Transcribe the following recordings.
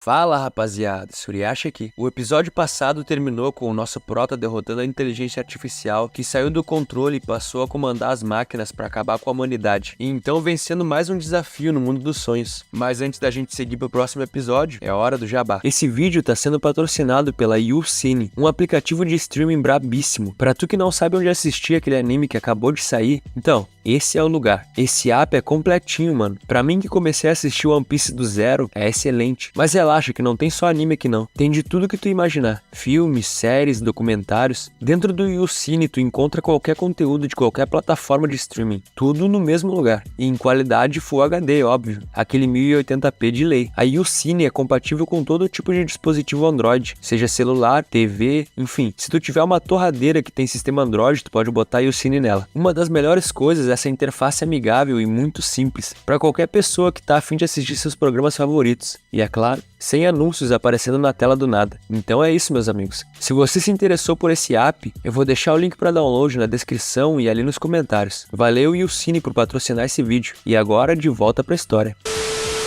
Fala rapaziada, Suriacha aqui. O episódio passado terminou com o nosso prota derrotando a inteligência artificial que saiu do controle e passou a comandar as máquinas para acabar com a humanidade, e então vencendo mais um desafio no mundo dos sonhos. Mas antes da gente seguir pro próximo episódio, é hora do jabá. Esse vídeo tá sendo patrocinado pela YouCine, um aplicativo de streaming brabíssimo. Pra tu que não sabe onde assistir aquele anime que acabou de sair, então, esse é o lugar. Esse app é completinho, mano. Pra mim que comecei a assistir One Piece do zero, é excelente. Mas relaxa que não tem só anime aqui não. Tem de tudo que tu imaginar. Filmes, séries, documentários. Dentro do YouCine tu encontra qualquer conteúdo de qualquer plataforma de streaming. Tudo no mesmo lugar. E em qualidade Full HD, óbvio. Aquele 1080p de lei. A YouCine é compatível com todo tipo de dispositivo Android. Seja celular, TV, enfim. Se tu tiver uma torradeira que tem sistema Android, tu pode botar YouCine nela. Uma das melhores coisas é essa interface amigável e muito simples. Para qualquer pessoa que tá a fim de assistir seus programas favoritos. E é claro, sem anúncios aparecendo na tela do nada. Então é isso, meus amigos. Se você se interessou por esse app, eu vou deixar o link para download na descrição e ali nos comentários. Valeu YouCine por patrocinar esse vídeo. E agora de volta pra história.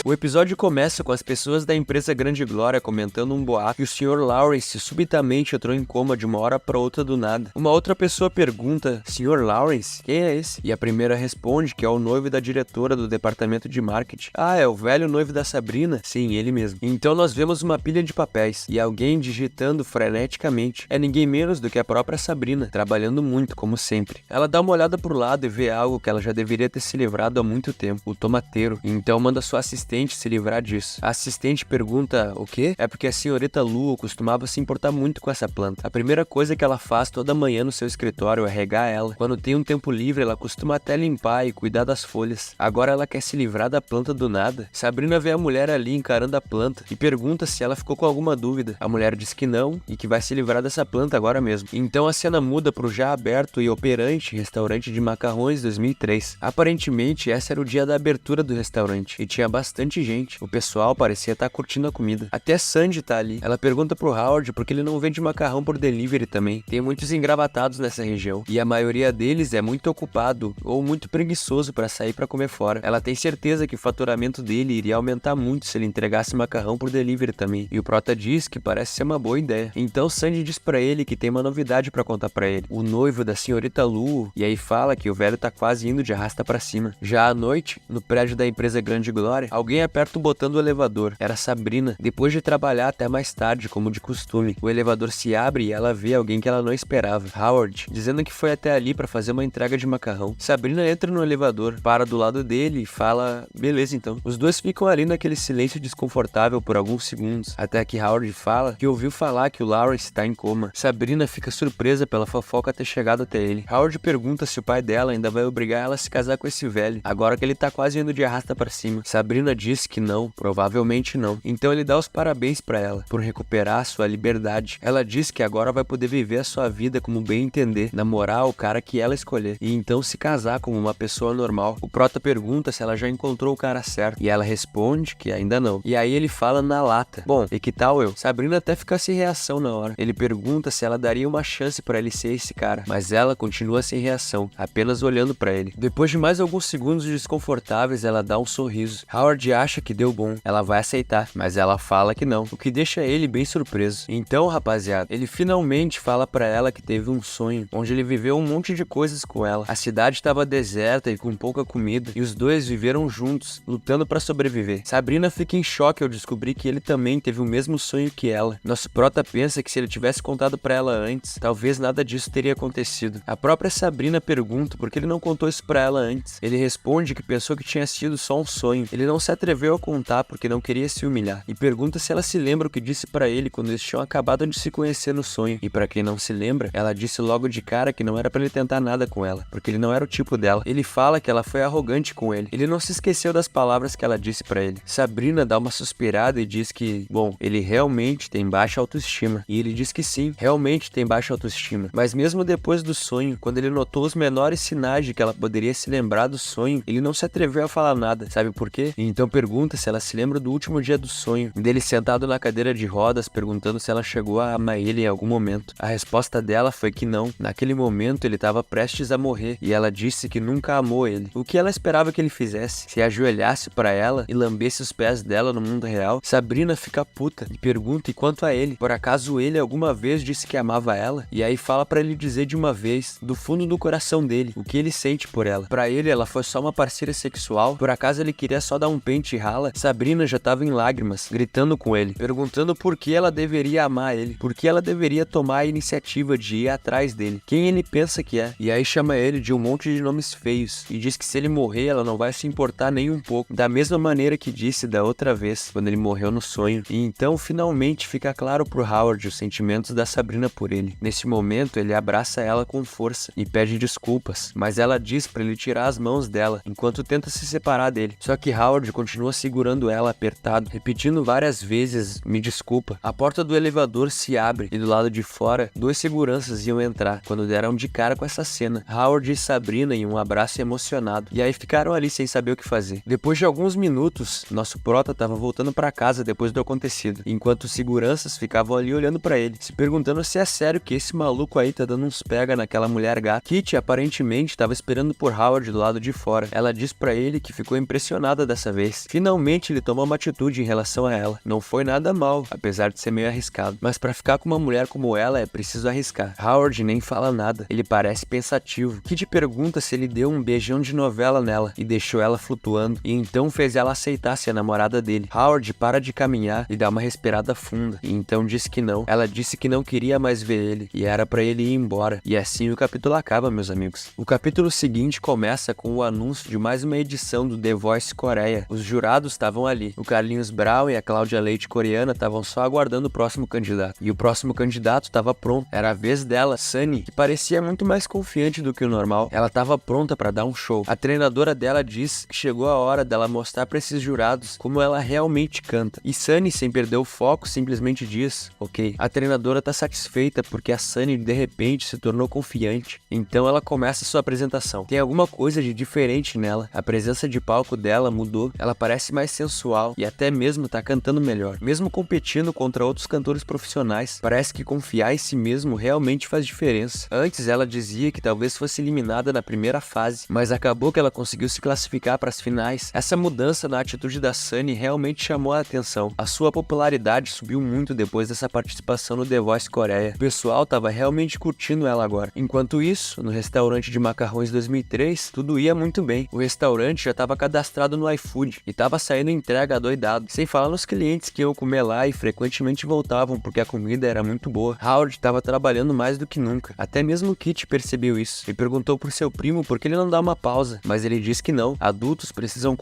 O episódio começa com as pessoas da empresa Grande Glória comentando um boato que o Sr. Lawrence subitamente entrou em coma de uma hora para outra do nada. Uma outra pessoa pergunta: Sr. Lawrence? Quem é esse? E a primeira responde que é o noivo da diretora do departamento de marketing. Ah, é o velho noivo da Sabrina? Sim, ele mesmo. Então nós vemos uma pilha de papéis e alguém digitando freneticamente. É ninguém menos do que a própria Sabrina, trabalhando muito, como sempre. Ela dá uma olhada pro lado e vê algo que ela já deveria ter se livrado há muito tempo: o tomateiro. E então manda sua assistente se livrar disso. A assistente pergunta: o quê? É porque a senhorita Lu costumava se importar muito com essa planta. A primeira coisa que ela faz toda manhã no seu escritório é regar ela. Quando tem um tempo livre, ela costuma até limpar e cuidar das folhas. Agora ela quer se livrar da planta do nada. Sabrina vê a mulher ali encarando a planta e pergunta se ela ficou com alguma dúvida. A mulher diz que não e que vai se livrar dessa planta agora mesmo. Então a cena muda pro já aberto e operante restaurante de macarrões 2003. Aparentemente esse era o dia da abertura do restaurante e tinha bastante gente. O pessoal parecia estar curtindo a comida. Até Sandy tá ali. Ela pergunta pro Howard porque ele não vende macarrão por delivery também. Tem muitos engravatados nessa região e a maioria deles é muito ocupado ou muito preguiçoso para sair para comer fora. Ela tem certeza que o faturamento dele iria aumentar muito se ele entregasse macarrão por delivery também. E o prota diz que parece ser uma boa ideia. Então Sandy diz para ele que tem uma novidade para contar para ele: o noivo da senhorita Lu. E aí fala que o velho tá quase indo de arrasta para cima. Já à noite, no prédio da empresa Grande Glória, alguém aperta o botão do elevador. Era Sabrina. Depois de trabalhar até mais tarde, como de costume, o elevador se abre e ela vê alguém que ela não esperava: Howard, dizendo que foi até ali para fazer uma entrega de macarrão. Sabrina entra no elevador, para do lado dele e fala: beleza então. Os dois ficam ali naquele silêncio desconfortável por alguns segundos, até que Howard fala que ouviu falar que o Lawrence está em coma. Sabrina fica surpresa pela fofoca ter chegado até ele. Howard pergunta se o pai dela ainda vai obrigar ela a se casar com esse velho, agora que ele tá quase indo de arrasta para cima. Sabrina diz que não, provavelmente não. Então ele dá os parabéns pra ela por recuperar sua liberdade. Ela diz que agora vai poder viver a sua vida como bem entender, namorar o cara que ela escolher e então se casar como uma pessoa normal. O prota pergunta se ela já encontrou o cara certo e ela responde que ainda não. E aí ele fala na lata: bom, e que tal eu? Sabrina até fica sem reação na hora. Ele pergunta se ela daria uma chance pra ele ser esse cara, mas ela continua sem reação, apenas olhando pra ele. Depois de mais alguns segundos desconfortáveis, ela dá um sorriso. Howard acha que deu bom, ela vai aceitar, mas ela fala que não, o que deixa ele bem surpreso. Então, rapaziada, ele finalmente fala pra ela que teve um sonho, onde ele viveu um monte de coisas com ela. A cidade estava deserta e com pouca comida, e os dois viveram juntos, lutando pra sobreviver. Sabrina fica em choque ao descobrir que ele também teve o mesmo sonho que ela. Nosso prota pensa que se ele tivesse contado pra ela antes, talvez nada disso teria acontecido. A própria Sabrina pergunta por que ele não contou isso pra ela antes. Ele responde que pensou que tinha sido só um sonho. Ele não se atreveu a contar porque não queria se humilhar, e pergunta se ela se lembra o que disse pra ele quando eles tinham acabado de se conhecer no sonho. E pra quem não se lembra, ela disse logo de cara que não era pra ele tentar nada com ela, porque ele não era o tipo dela. Ele fala que ela foi arrogante com ele. Ele não se esqueceu das palavras que ela disse pra ele. Sabrina dá uma suspirada e diz que, bom, ele realmente tem baixa autoestima. E ele diz que sim, realmente tem baixa autoestima. Mas mesmo depois do sonho, quando ele notou os menores sinais de que ela poderia se lembrar do sonho, ele não se atreveu a falar nada. Sabe por quê? Então Então pergunta se ela se lembra do último dia do sonho, dele sentado na cadeira de rodas, perguntando se ela chegou a amar ele em algum momento. A resposta dela foi que não. Naquele momento ele estava prestes a morrer e ela disse que nunca amou ele. O que ela esperava que ele fizesse? Se ajoelhasse para ela e lambesse os pés dela no mundo real? Sabrina fica puta e pergunta: e quanto a ele? Por acaso ele alguma vez disse que amava ela? E aí fala para ele dizer de uma vez, do fundo do coração dele, o que ele sente por ela. Para ele, ela foi só uma parceira sexual? Por acaso ele queria só dar um pente e rala? Sabrina já estava em lágrimas, gritando com ele, perguntando por que ela deveria amar ele, por que ela deveria tomar a iniciativa de ir atrás dele, quem ele pensa que é. E aí chama ele de um monte de nomes feios e diz que se ele morrer, ela não vai se importar nem um pouco, da mesma maneira que disse da outra vez, quando ele morreu no sonho. E então finalmente fica claro pro Howard os sentimentos da Sabrina por ele. Nesse momento, ele abraça ela com força e pede desculpas, mas ela diz pra ele tirar as mãos dela, enquanto tenta se separar dele. Só que Howard continua segurando ela apertado, repetindo várias vezes: me desculpa. A porta do elevador se abre e do lado de fora, 2 seguranças iam entrar, quando deram de cara com essa cena, Howard e Sabrina em um abraço emocionado, e aí ficaram ali sem saber o que fazer. Depois de alguns minutos, nosso prota tava voltando pra casa depois do acontecido, enquanto os seguranças ficavam ali olhando pra ele, se perguntando se é sério que esse maluco aí tá dando uns pega naquela mulher gata. Kitty aparentemente tava esperando por Howard do lado de fora. Ela diz pra ele que ficou impressionada dessa vez. Finalmente ele tomou uma atitude em relação a ela. Não foi nada mal, apesar de ser meio arriscado, mas pra ficar com uma mulher como ela é preciso arriscar. Howard nem fala nada, ele parece pensativo. Kitty pergunta se ele deu um beijão de novela nela e deixou ela flutuando, e então fez ela aceitar ser a namorada dele. Howard para de caminhar e dá uma respirada funda, e então diz que não. Ela disse que não queria mais ver ele, e era pra ele ir embora. E assim o capítulo acaba, meus amigos. O capítulo seguinte começa com o anúncio de mais uma edição do The Voice Coreia. Os jurados estavam ali. O Carlinhos Brown e a Cláudia Leite coreana estavam só aguardando o próximo candidato. E o próximo candidato estava pronto. Era a vez dela, Sunny, que parecia muito mais confiante do que o normal. Ela estava pronta para dar um show. A treinadora dela diz que chegou a hora dela mostrar para esses jurados como ela realmente canta. E Sunny, sem perder o foco, simplesmente diz: ok. A treinadora tá satisfeita porque a Sunny de repente se tornou confiante. Então ela começa sua apresentação. Tem alguma coisa de diferente nela. A presença de palco dela mudou. Ela parece mais sensual e até mesmo tá cantando melhor. Mesmo competindo contra outros cantores profissionais, parece que confiar em si mesmo realmente faz diferença. Antes ela dizia que talvez fosse eliminada na primeira fase, mas acabou que ela conseguiu se classificar para as finais. Essa mudança na atitude da Sunny realmente chamou a atenção. A sua popularidade subiu muito depois dessa participação no The Voice Coreia. O pessoal tava realmente curtindo ela agora. Enquanto isso, no restaurante de macarrões 2003, tudo ia muito bem. O restaurante já estava cadastrado no iFood e tava saindo entrega adoidado, sem falar nos clientes que iam comer lá e frequentemente voltavam porque a comida era muito boa. Howard estava trabalhando mais do que nunca. Até mesmo Kitty percebeu isso e perguntou por seu primo por que ele não dá uma pausa, mas ele disse que não. Adultos precisam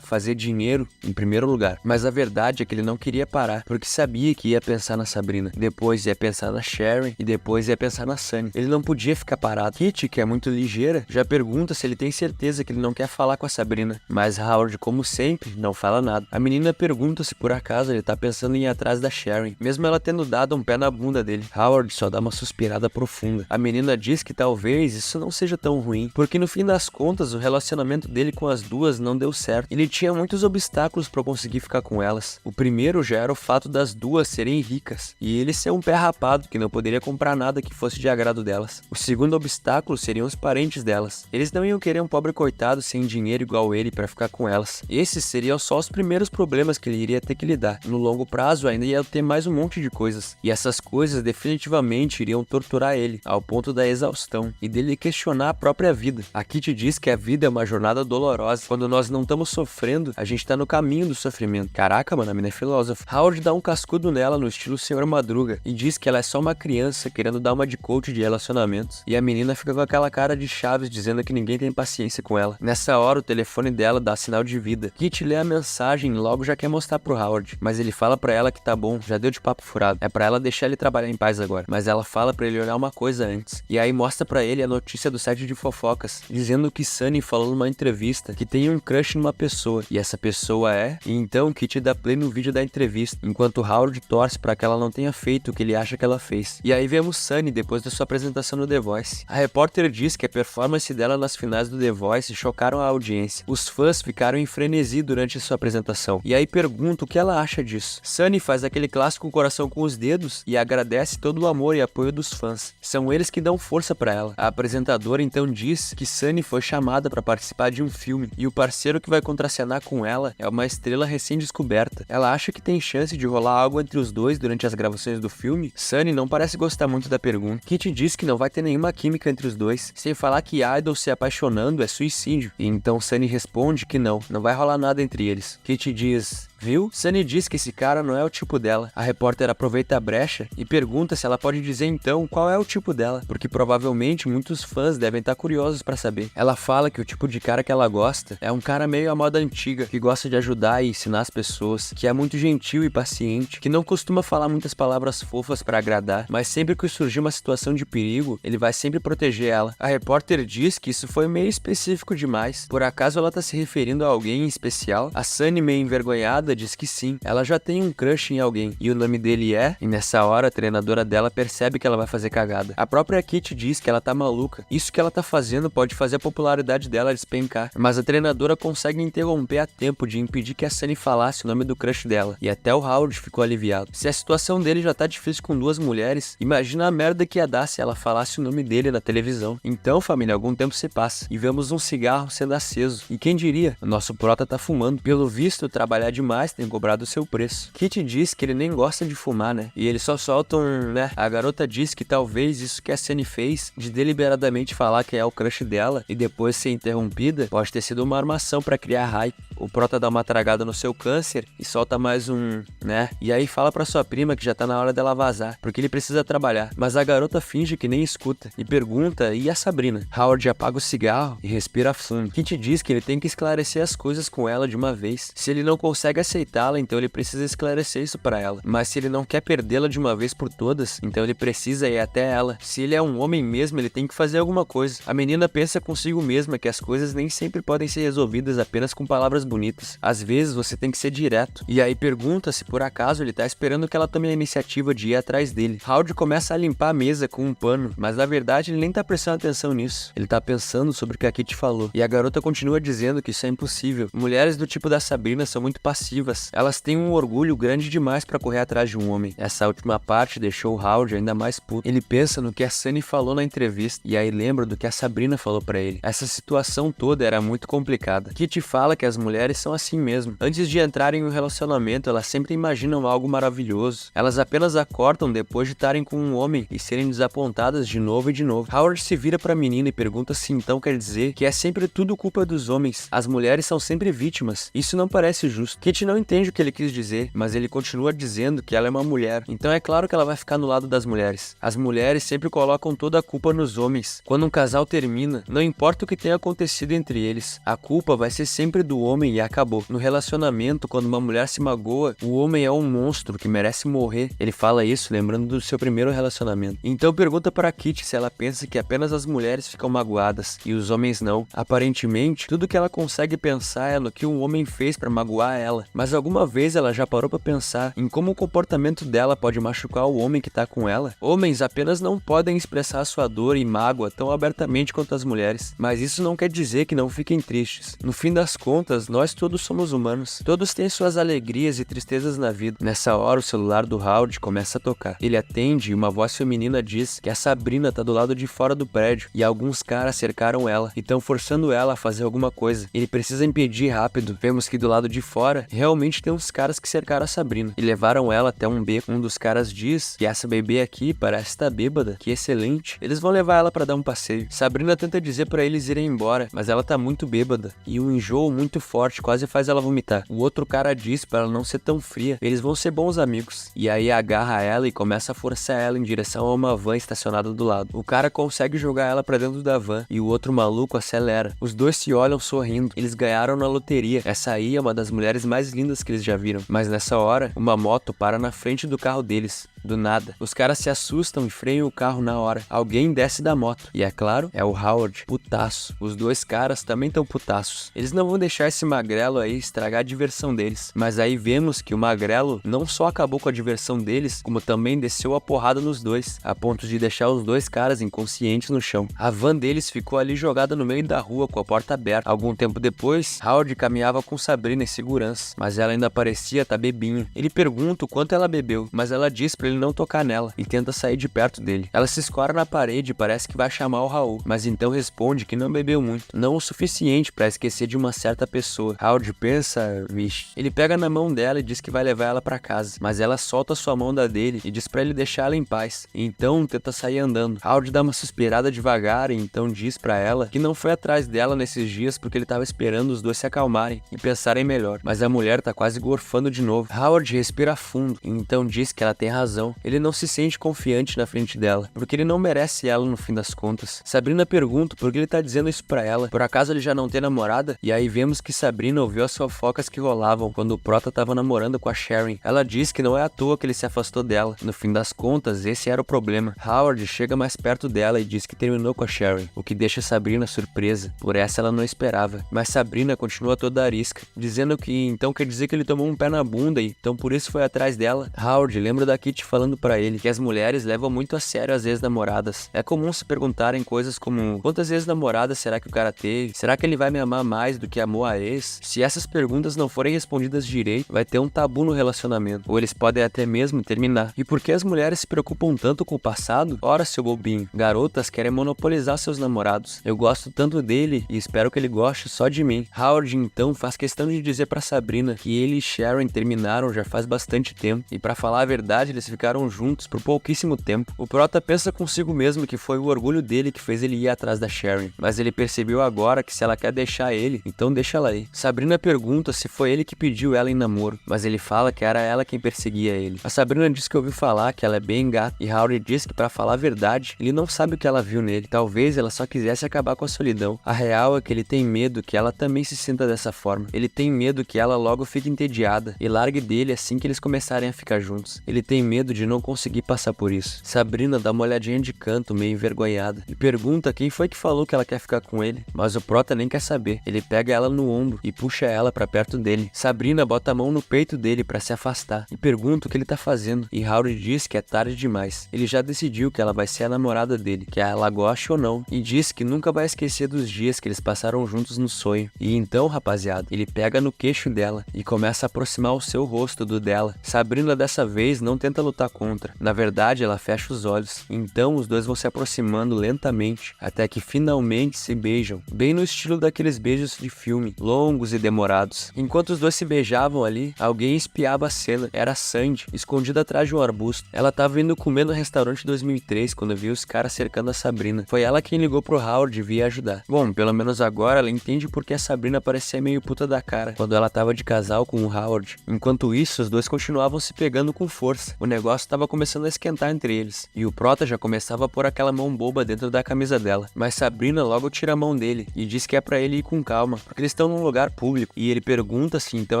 fazer dinheiro em primeiro lugar. Mas a verdade é que ele não queria parar, porque sabia que ia pensar na Sabrina, depois ia pensar na Sharon e depois ia pensar na Sunny. Ele não podia ficar parado. Kitty, que é muito ligeira, já pergunta se ele tem certeza que ele não quer falar com a Sabrina, mas Howard, como sempre, não fala nada. A menina pergunta se por acaso ele tá pensando em ir atrás da Sharon, mesmo ela tendo dado um pé na bunda dele. Howard só dá uma suspirada profunda. A menina diz que talvez isso não seja tão ruim, porque no fim das contas o relacionamento dele com as duas não deu certo. Ele tinha muitos obstáculos para conseguir ficar com elas. O primeiro já era o fato das duas serem ricas e ele ser um pé rapado que não poderia comprar nada que fosse de agrado delas. O segundo obstáculo seriam os parentes delas. Eles não iam querer um pobre coitado sem dinheiro igual ele para ficar com elas. Esses seriam só os primeiros problemas que ele iria ter que lidar. No longo prazo ainda ia ter mais um monte de coisas, e essas coisas definitivamente iriam torturar ele ao ponto da exaustão e dele questionar a própria vida. A Kitty diz que a vida é uma jornada dolorosa. Quando nós não estamos sofrendo, a gente tá no caminho do sofrimento. Caraca, mano, a mina é filósofa. Howard dá um cascudo nela no estilo Senhor Madruga e diz que ela é só uma criança querendo dar uma de coach de relacionamentos, e a menina fica com aquela cara de Chaves dizendo que ninguém tem paciência com ela. Nessa hora o telefone dela dá sinal de vida. Kitty lê a mensagem e logo já quer mostrar pro Howard, mas ele fala pra ela que tá bom, já deu de papo furado, é pra ela deixar ele trabalhar em paz agora, mas ela fala pra ele olhar uma coisa antes, e aí mostra pra ele a notícia do site de fofocas, dizendo que Sunny falou numa entrevista que tem um crush numa pessoa, e essa pessoa é... E então Kitty dá play no vídeo da entrevista, enquanto Howard torce pra que ela não tenha feito o que ele acha que ela fez. E aí vemos Sunny depois da sua apresentação no The Voice. A repórter diz que a performance dela nas finais do The Voice chocaram a audiência. Os fãs ficaram em frenesi frenesi durante sua apresentação. E aí pergunta o que ela acha disso. Sunny faz aquele clássico coração com os dedos e agradece todo o amor e apoio dos fãs. São eles que dão força pra ela. A apresentadora então diz que Sunny foi chamada para participar de um filme e o parceiro que vai contracenar com ela é uma estrela recém-descoberta. Ela acha que tem chance de rolar algo entre os dois durante as gravações do filme. Sunny não parece gostar muito da pergunta. Kit diz que não vai ter nenhuma química entre os dois, sem falar que Idol se apaixonando é suicídio. E então Sunny responde que não vai rolar nada entre eles. Kit diz: viu? Sunny diz que esse cara não é o tipo dela. A repórter aproveita a brecha e pergunta se ela pode dizer então qual é o tipo dela, porque provavelmente muitos fãs devem estar curiosos pra saber. Ela fala que o tipo de cara que ela gosta é um cara meio à moda antiga, que gosta de ajudar e ensinar as pessoas, que é muito gentil e paciente, que não costuma falar muitas palavras fofas pra agradar, mas sempre que surgir uma situação de perigo, ele vai sempre proteger ela. A repórter diz que isso foi meio específico demais. Por acaso ela tá se referindo a alguém em especial? A Sunny, meio envergonhada, diz que sim, ela já tem um crush em alguém, e o nome dele é... E nessa hora a treinadora dela percebe que ela vai fazer cagada. A própria Kit diz que ela tá maluca, isso que ela tá fazendo pode fazer a popularidade dela despencar, mas a treinadora consegue interromper a tempo de impedir que a Sunny falasse o nome do crush dela, e até o Howard ficou aliviado. Se a situação dele já tá difícil com duas mulheres, imagina a merda que ia dar se ela falasse o nome dele na televisão. Então, família, algum tempo se passa, e vemos um cigarro sendo aceso, e quem diria, o nosso prota tá fumando. Pelo visto, trabalhar demais tem cobrado o seu preço. Kit diz que ele nem gosta de fumar, né? E eles só soltam, né? A garota diz que talvez isso que a Sunny fez, de deliberadamente falar que é o crush dela e depois ser interrompida, pode ter sido uma armação pra criar hype. O prota dá uma tragada no seu câncer e solta mais um, né? E aí fala pra sua prima que já tá na hora dela vazar, porque ele precisa trabalhar. Mas a garota finge que nem escuta e pergunta: e a Sabrina? Howard apaga o cigarro e respira fundo. Kit diz que ele tem que esclarecer as coisas com ela de uma vez. Se ele não consegue aceitá-la, então ele precisa esclarecer isso pra ela. Mas se ele não quer perdê-la de uma vez por todas, então ele precisa ir até ela. Se ele é um homem mesmo, ele tem que fazer alguma coisa. A menina pensa consigo mesma que as coisas nem sempre podem ser resolvidas apenas com palavras bonitas. Às vezes você tem que ser direto. E aí pergunta se por acaso ele tá esperando que ela tome a iniciativa de ir atrás dele. Howard começa a limpar a mesa com um pano, mas na verdade ele nem tá prestando atenção nisso. Ele tá pensando sobre o que a Kit falou. E a garota continua dizendo que isso é impossível. Mulheres do tipo da Sabrina são muito passivas. Elas têm um orgulho grande demais pra correr atrás de um homem. Essa última parte deixou o Howard ainda mais puto. Ele pensa no que a Sunny falou na entrevista e aí lembra do que a Sabrina falou pra ele. Essa situação toda era muito complicada. Kit fala que as mulheres são assim mesmo. Antes de entrarem em um relacionamento, elas sempre imaginam algo maravilhoso. Elas apenas acordam depois de estarem com um homem e serem desapontadas de novo e de novo. Howard se vira pra menina e pergunta se então quer dizer que é sempre tudo culpa dos homens. As mulheres são sempre vítimas. Isso não parece justo. Kit não entende o que ele quis dizer, mas ele continua dizendo que ela é uma mulher. Então é claro que ela vai ficar no lado das mulheres. As mulheres sempre colocam toda a culpa nos homens. Quando um casal termina, não importa o que tenha acontecido entre eles, a culpa vai ser sempre do homem e acabou. No relacionamento, quando uma mulher se magoa, o homem é um monstro que merece morrer. Ele fala isso lembrando do seu primeiro relacionamento. Então pergunta para Kit se ela pensa que apenas as mulheres ficam magoadas e os homens não. Aparentemente, tudo que ela consegue pensar é no que um homem fez para magoar ela. Mas alguma vez ela já parou para pensar em como o comportamento dela pode machucar o homem que tá com ela? Homens apenas não podem expressar sua dor e mágoa tão abertamente quanto as mulheres, mas isso não quer dizer que não fiquem tristes. No fim das contas, nós todos somos humanos. Todos têm suas alegrias e tristezas na vida. Nessa hora, o celular do Howard começa a tocar. Ele atende e uma voz feminina diz que a Sabrina tá do lado de fora do prédio e alguns caras cercaram ela e estão forçando ela a fazer alguma coisa. Ele precisa impedir rápido. Vemos que do lado de fora, realmente tem uns caras que cercaram a Sabrina e levaram ela até um beco. Um dos caras diz que essa bebê aqui parece estar bêbada, que excelente. Eles vão levar ela pra dar um passeio. Sabrina tenta dizer pra eles irem embora, mas ela tá muito bêbada e um enjoo muito forte quase faz ela vomitar. O outro cara diz pra ela não ser tão fria, eles vão ser bons amigos. E aí agarra ela e começa a forçar ela em direção a uma van estacionada do lado. O cara consegue jogar ela pra dentro da van e o outro maluco acelera. Os dois se olham sorrindo. Eles ganharam na loteria. Essa aí é uma das mulheres mais lindas que eles já viram. Mas nessa hora, uma moto para na frente do carro deles. Do nada, os caras se assustam e freiam o carro na hora. Alguém desce da moto. E é claro, é o Howard, putaço. Os dois caras também tão putaços. Eles não vão deixar esse magrelo aí estragar a diversão deles. Mas aí vemos que o magrelo não só acabou com a diversão deles, como também desceu a porrada nos dois, a ponto de deixar os dois caras inconscientes no chão. A van deles ficou ali jogada no meio da rua com a porta aberta. Algum tempo depois, Howard caminhava com Sabrina em segurança, mas ela ainda parecia tá bebinha. Ele pergunta o quanto ela bebeu, mas ela diz pra ele não tocar nela e tenta sair de perto dele. Ela se escora na parede e parece que vai chamar o Raul, mas então responde que não bebeu muito, não o suficiente pra esquecer de uma certa pessoa. Howard pensa, vixe. Ele pega na mão dela e diz que vai levar ela pra casa, mas ela solta sua mão da dele e diz pra ele deixar ela em paz. Então tenta sair andando. Howard dá uma suspirada devagar e então diz pra ela que não foi atrás dela nesses dias porque ele tava esperando os dois se acalmarem e pensarem melhor. Mas a mulher tá quase gorfando de novo. Howard respira fundo e então diz que ela tem razão. Ele não se sente confiante na frente dela, porque ele não merece ela no fim das contas. Sabrina pergunta por que ele tá dizendo isso pra ela. Por acaso ele já não tem namorada? E aí vemos que Sabrina ouviu as fofocas que rolavam quando o Prota tava namorando com a Sharon. Ela diz que não é à toa que ele se afastou dela. No fim das contas, esse era o problema. Howard chega mais perto dela e diz que terminou com a Sharon, o que deixa Sabrina surpresa. Por essa ela não esperava. Mas Sabrina continua toda arisca, dizendo que então quer dizer que ele tomou um pé na bunda e então por isso foi atrás dela. Howard lembra da Kitty falando pra ele que as mulheres levam muito a sério as ex-namoradas. É comum se perguntarem coisas como: quantas ex-namoradas será que o cara teve? Será que ele vai me amar mais do que amou a ex? Se essas perguntas não forem respondidas direito, vai ter um tabu no relacionamento, ou eles podem até mesmo terminar. E por que as mulheres se preocupam tanto com o passado? Ora, seu bobinho, garotas querem monopolizar seus namorados. Eu gosto tanto dele e espero que ele goste só de mim. Howard então faz questão de dizer pra Sabrina que ele e Sharon terminaram já faz bastante tempo, e pra falar a verdade eles ficaram juntos por pouquíssimo tempo. O Prota pensa consigo mesmo que foi o orgulho dele que fez ele ir atrás da Sharon, mas ele percebeu agora que se ela quer deixar ele, então deixa ela aí. Sabrina pergunta se foi ele que pediu ela em namoro, mas ele fala que era ela quem perseguia ele. A Sabrina diz que ouviu falar que ela é bem gata, e Howard diz que pra falar a verdade, ele não sabe o que ela viu nele. Talvez ela só quisesse acabar com a solidão. A real é que ele tem medo que ela também se sinta dessa forma. Ele tem medo que ela logo fique entediada e largue dele assim que eles começarem a ficar juntos. Ele tem medo de não conseguir passar por isso. Sabrina dá uma olhadinha de canto, meio envergonhada, e pergunta quem foi que falou que ela quer ficar com ele, mas o Prota nem quer saber. Ele pega ela no ombro e puxa ela pra perto dele. Sabrina bota a mão no peito dele pra se afastar e pergunta o que ele tá fazendo, e Howard diz que é tarde demais. Ele já decidiu que ela vai ser a namorada dele, que ela goste ou não, e diz que nunca vai esquecer dos dias que eles passaram juntos no sonho. E então, rapaziada, ele pega no queixo dela e começa a aproximar o seu rosto do dela. Sabrina dessa vez não tenta lutar contra. Na verdade, ela fecha os olhos. Então os dois vão se aproximando lentamente, até que finalmente se beijam, bem no estilo daqueles beijos de filme, longos e demorados. Enquanto os dois se beijavam ali, alguém espiava a cena. Era Sandy, escondida atrás de um arbusto. Ela tava indo comer no restaurante 2003 quando viu os caras cercando a Sabrina. Foi ela quem ligou pro Howard e vir ajudar. Bom, pelo menos agora ela entende porque a Sabrina parecia meio puta da cara quando ela tava de casal com o Howard. Enquanto isso, os dois continuavam se pegando com força. O negócio tava começando a esquentar entre eles, e o Prota já começava a pôr aquela mão boba dentro da camisa dela. Mas Sabrina logo tira a mão dele e diz que é pra ele ir com calma, porque eles estão num lugar público, e ele pergunta se então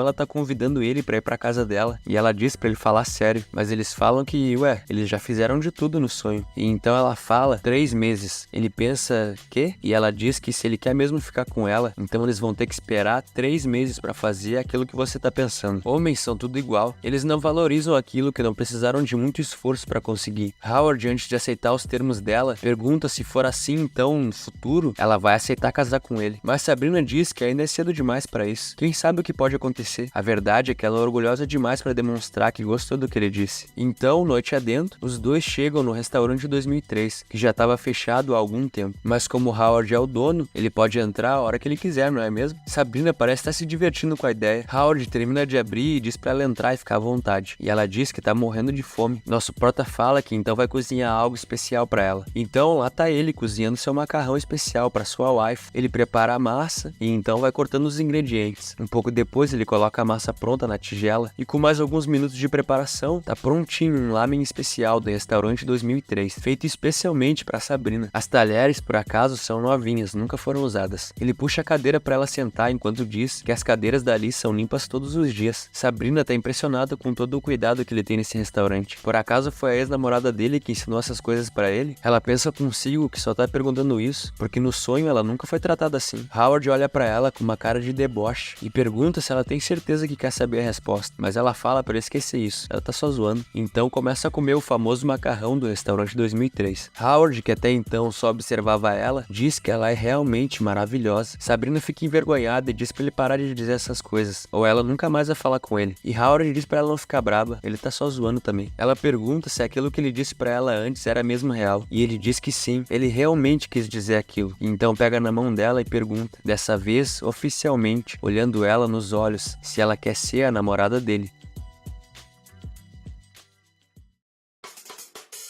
ela tá convidando ele pra ir pra casa dela, e ela diz pra ele falar sério, mas eles falam que, eles já fizeram de tudo no sonho. E então ela fala 3 meses. Ele pensa, quê? E ela diz que se ele quer mesmo ficar com ela, então eles vão ter que esperar 3 meses pra fazer aquilo que você tá pensando. Homens são tudo igual, eles não valorizam aquilo que não precisaram de muito esforço pra conseguir. Howard, antes de aceitar os termos dela, pergunta se for assim então no futuro, ela vai aceitar casar com ele. Mas Sabrina diz que ainda é cedo demais pra isso. Quem sabe o que pode acontecer? A verdade é que ela é orgulhosa demais pra demonstrar que gostou do que ele disse. Então, noite adentro, os dois chegam no restaurante 2003, que já estava fechado há algum tempo. Mas como Howard é o dono, ele pode entrar a hora que ele quiser, não é mesmo? Sabrina parece estar se divertindo com a ideia. Howard termina de abrir e diz pra ela entrar e ficar à vontade. E ela diz que tá morrendo de fome. Nosso Prota fala que então vai cozinhar algo especial pra ela. Então lá tá ele cozinhando seu macarrão especial pra sua wife. Ele prepara a massa e então vai cortando os ingredientes. Um pouco depois ele coloca a massa pronta na tigela e com mais alguns minutos de preparação, tá prontinho um lamen especial do restaurante 2003, feito especialmente pra Sabrina. As talheres, por acaso, são novinhas, nunca foram usadas. Ele puxa a cadeira pra ela sentar enquanto diz que as cadeiras dali são limpas todos os dias. Sabrina tá impressionada com todo o cuidado que ele tem nesse restaurante. restaurante. Por acaso foi a ex-namorada dele que ensinou essas coisas pra ele? Ela pensa consigo que só tá perguntando isso porque no sonho ela nunca foi tratada assim. Howard olha pra ela com uma cara de deboche e pergunta se ela tem certeza que quer saber a resposta, mas ela fala pra ele esquecer isso, ela tá só zoando. Então começa a comer o famoso macarrão do restaurante 2003. Howard, que até então só observava ela, diz que ela é realmente maravilhosa. Sabrina fica envergonhada e diz pra ele parar de dizer essas coisas, ou ela nunca mais vai falar com ele. E Howard diz pra ela não ficar braba, ele tá só zoando também. Ela pergunta se aquilo que ele disse pra ela antes era mesmo real, e ele diz que sim, ele realmente quis dizer aquilo. Então pega na mão dela e pergunta, dessa vez oficialmente, olhando ela nos olhos, se ela quer ser a namorada dele.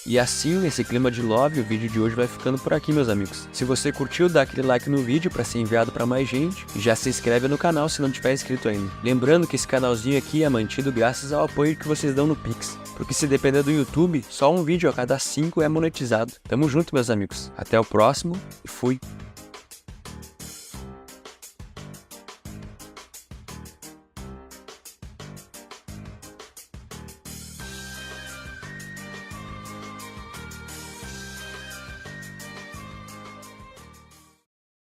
E assim, nesse clima de love, o vídeo de hoje vai ficando por aqui, meus amigos. Se você curtiu, dá aquele like no vídeo para ser enviado para mais gente. E já se inscreve no canal se não tiver inscrito ainda. Lembrando que esse canalzinho aqui é mantido graças ao apoio que vocês dão no Pix. Porque se depender do YouTube, só um vídeo a cada 5 é monetizado. Tamo junto, meus amigos. Até o próximo e fui!